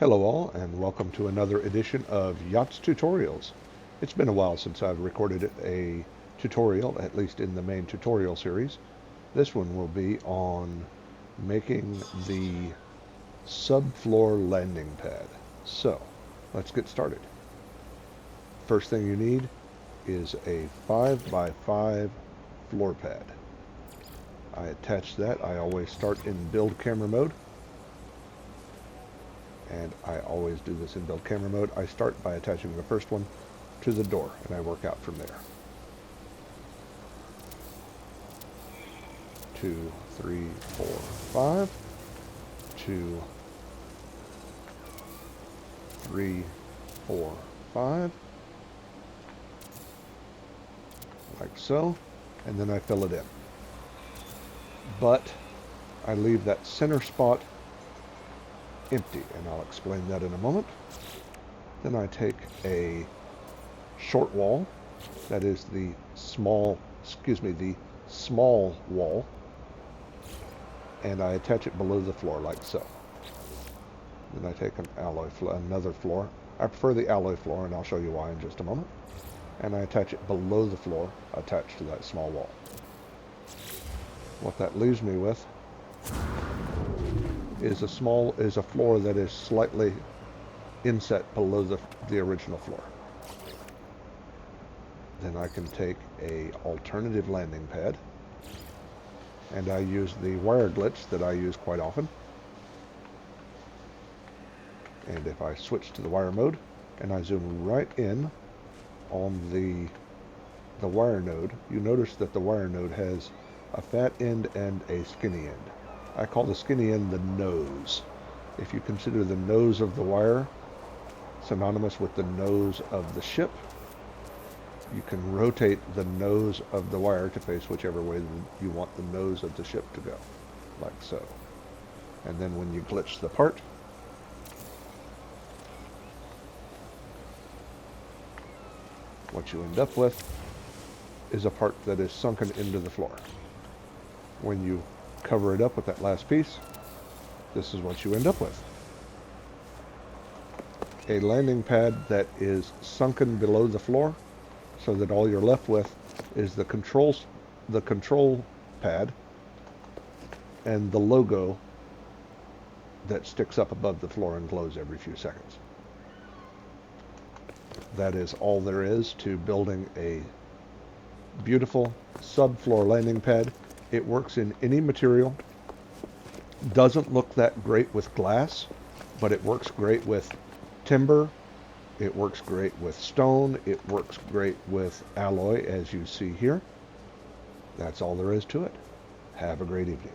Hello all, and welcome to another edition of Yachts Tutorials. It's been a while since I've recorded a tutorial, at least in the main tutorial series. This one will be on making the subfloor landing pad. So, let's get started. First thing you need is a 5 by 5 floor pad. I attach that. I always start in build camera mode. And I always do this in build camera mode. I start by attaching the first one to the door, and I work out from there. 2, 3, 4, 5. 2, 3, 4, 5. Like so. And then I fill it in. But I leave that center spot empty, and I'll explain that in a moment. Then I take a short wall, that is the small wall, and I attach it below the floor like so. Then I take another floor. I prefer the alloy floor, and I'll show you why in just a moment. And I attach it below the floor, attached to that small wall. What that leaves me with is a floor that is slightly inset below the original floor. Then I can take a alternative landing pad, and I use the wire glitch that I use quite often. And if I switch to the wire mode and I zoom right in on the wire node, you notice that the wire node has a fat end and a skinny end. I call the skinny end the nose. If you consider the nose of the wire synonymous with the nose of the ship, you can rotate the nose of the wire to face whichever way you want the nose of the ship to go, like so. And then when you glitch the part, what you end up with is a part that is sunken into the floor. When you cover it up with that last piece, this is what you end up with. A landing pad that is sunken below the floor, so that all you're left with is the control pad and the logo that sticks up above the floor and glows every few seconds. That is all there is to building a beautiful subfloor landing pad. It works in any material. Doesn't look that great with glass, but it works great with timber. It works great with stone. It works great with alloy, as you see here. That's all there is to it. Have a great evening.